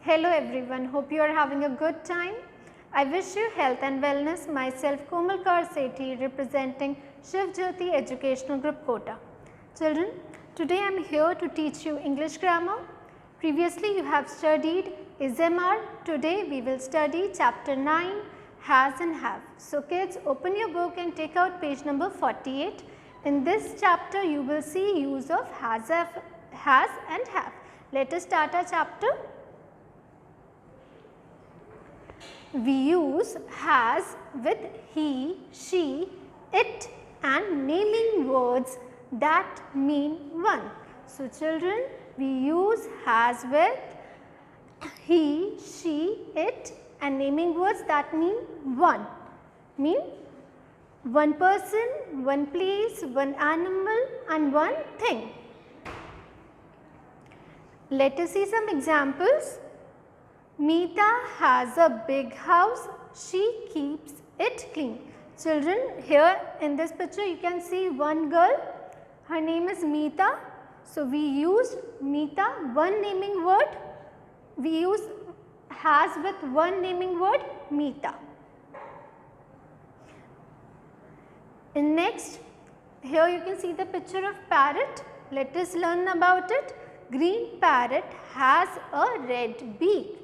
Hello everyone, hope you are having a good time. I wish you health and wellness. Myself Komal Kaur Sethi representing Shiv Jyoti Educational Group Kota. Children, today I am here to teach you English grammar. Previously you have studied is-MR. Today we will study chapter 9 has and have. So kids, open your book and take out page number 48. In this chapter you will see use of has and have. Let us start our chapter. We use has with he, she, it and naming words that mean one. So children, we use has with he, she, it and naming words that mean one. Mean one person, one place, one animal and one thing. Let us see some examples. Meeta has a big house, she keeps it clean. Children, here in this picture you can see one girl, her name is Meeta. So we used Meeta, one naming word, we use has with one naming word Meeta. And next, here you can see the picture of parrot. Let us learn about it. Green parrot has a red beak.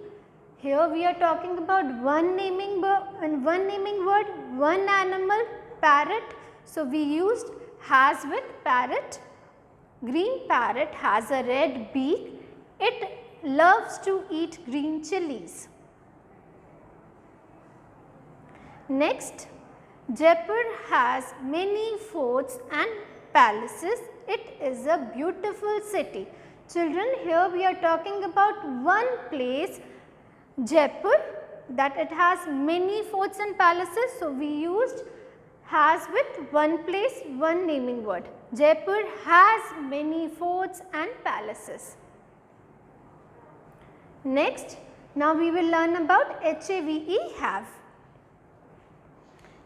Here we are talking about one naming word, one animal, parrot. So we used has with parrot. Green parrot has a red beak. It loves to eat green chilies. Next, Jaipur has many forts and palaces. It is a beautiful city. Children, here we are talking about one place, Jaipur, that it has many forts and palaces. So we used has with one place, one naming word. Jaipur has many forts and palaces. Next, now we will learn about have.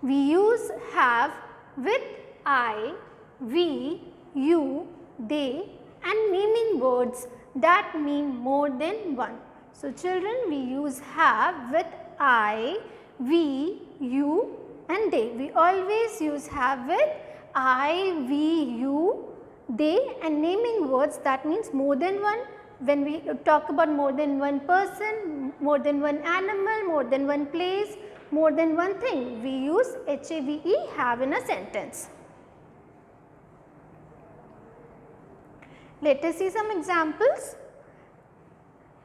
We use have with I, we, you, they and naming words that mean more than one. So children, we use have with I, we, you and they. We always use have with I, we, you, they and naming words that means more than one. When we talk about more than one person, more than one animal, more than one place, more than one thing, we use have in a sentence. Let us see some examples.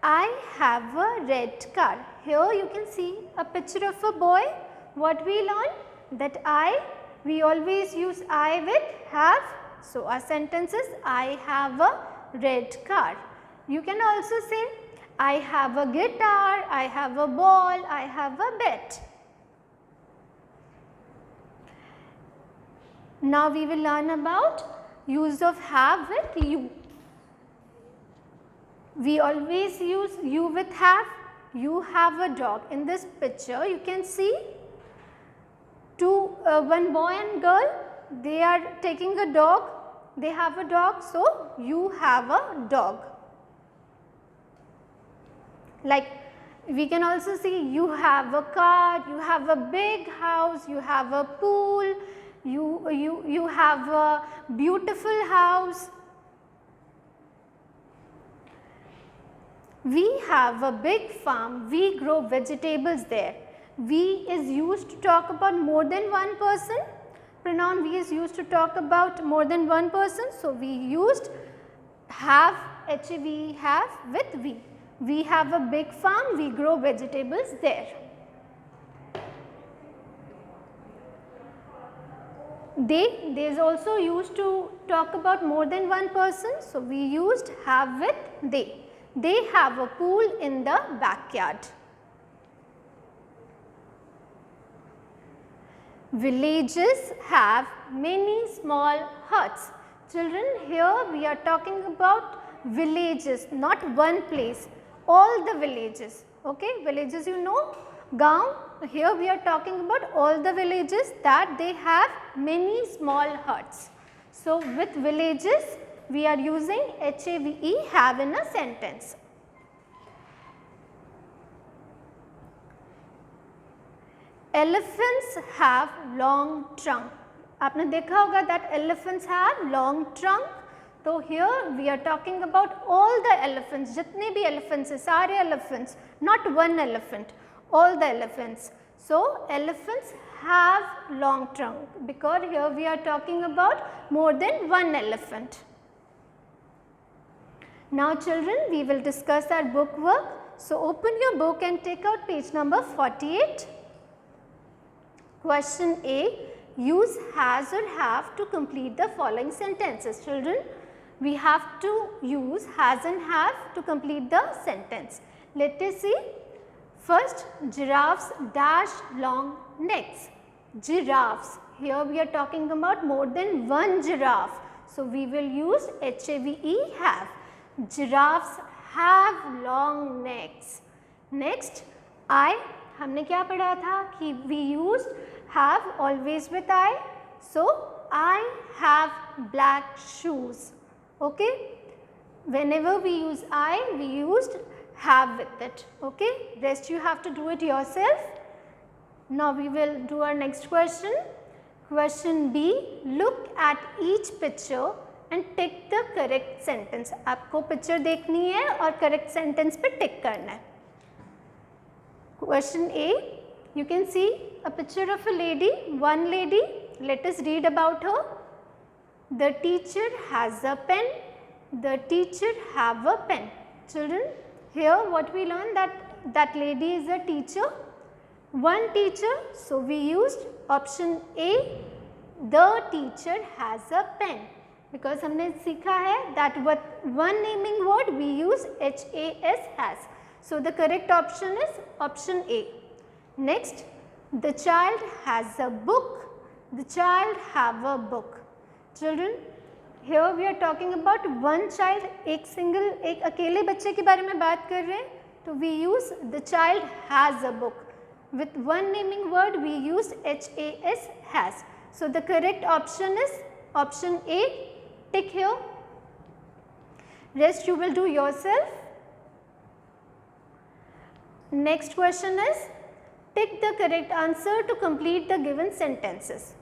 I have a red car. Here you can see a picture of a boy. What we learn? That we always use I with have. So our sentence is I have a red car. You can also say I have a guitar, I have a ball, I have a bat. Now we will learn about use of have with you. We always use you with have. You have a dog. In this picture you can see one boy and girl, they are taking a dog, they have a dog, so you have a dog. Like we can also see you have a car, you have a big house, you have a pool, you have a beautiful house. We have a big farm, we grow vegetables there. We is used to talk about more than one person. Pronoun we is used to talk about more than one person. So we used have, have with we. We have a big farm, we grow vegetables there. They is also used to talk about more than one person. So we used have with they. They have a pool in the backyard. Villages have many small huts. Children, here we are talking about villages, not one place, all the villages. Okay, villages you know, gaon. Here we are talking about all the villages that they have many small huts. So with villages, we are using have in a sentence. elephants have long trunk. आपने देखा होगा that elephants have long trunk. तो here we are talking about all the elephants, जितने भी elephants हैं, सारे elephants, not one elephant, all the elephants. So elephants have long trunk because here we are talking about more than one elephant. Now children, we will discuss our book work. So open your book and take out page number 48. Question A, use has or have to complete the following sentences. Children, we have to use has and have to complete the sentence. Let us see. First, giraffes dash long necks. Giraffes. Here we are talking about more than one giraffe. So we will use HAVE, have. Giraffes have long necks. Next, I. हमने क्या पढ़ा था कि we used have always with I. So I have black shoes. Okay. Whenever we use I, we used have with it. Okay. Rest you have to do it yourself. Now we will do our next question. Question B. Look at each picture and tick the correct sentence. आपको picture देखनी है और correct sentence पे tick करना है. Question A. You can see a picture of a lady, one lady. Let us read about her. The teacher has a pen. The teacher have a pen. Children, here what we learn that lady is a teacher. One teacher. So we used option A. The teacher has a pen. Because हमने सीखा है that one naming word we use HAS, has. So the correct option is option A. Next, the child has a book. The child have a book. Children, here we are talking about one child. एक अकेले बच्चे के बारे में बात कर रहे हैं. तो we use the child has a book. With one naming word we use HAS, has. So the correct option is option A. Tick here. Rest you will do yourself. Next question is, tick the correct answer to complete the given sentences.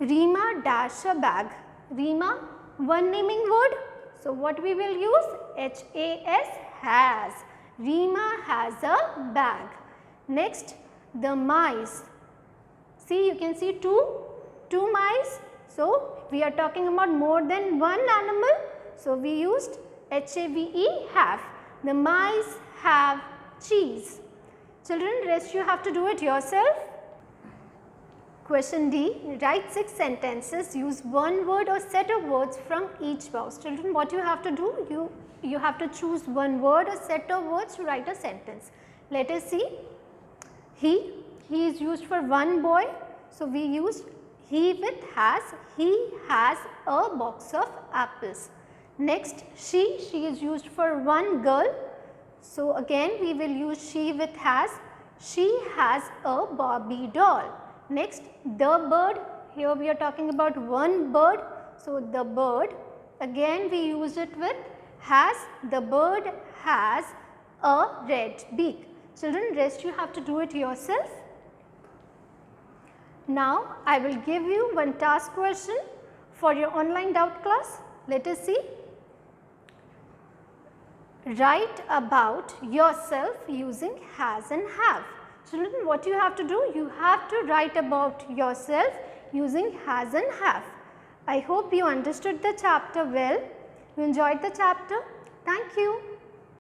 Reema dash a bag. Reema, one naming word. So what we will use? HAS, has. Reema has a bag. Next, the mice. See, you can see two mice. So we are talking about more than one animal. So we used HAVE, have. The mice have cheese. Children, rest you have to do it yourself. Question D, write 6 sentences, use one word or set of words from each box. Children, what you have to do, you have to choose one word or set of words to write a sentence. Let us see. He is used for one boy. So we used he with has. He has a box of apples. Next, she is used for one girl. So again we will use she with has. She has a Barbie doll. Next, the bird. Here we are talking about one bird. So the bird, again we use it with has. The bird has a red beak. Children, rest you have to do it yourself. Now I will give you one task question for your online doubt class. Let us see. Write about yourself using has and have. Children, what you have to do? You have to write about yourself using has and have. I hope you understood the chapter well. You enjoyed the chapter. Thank you.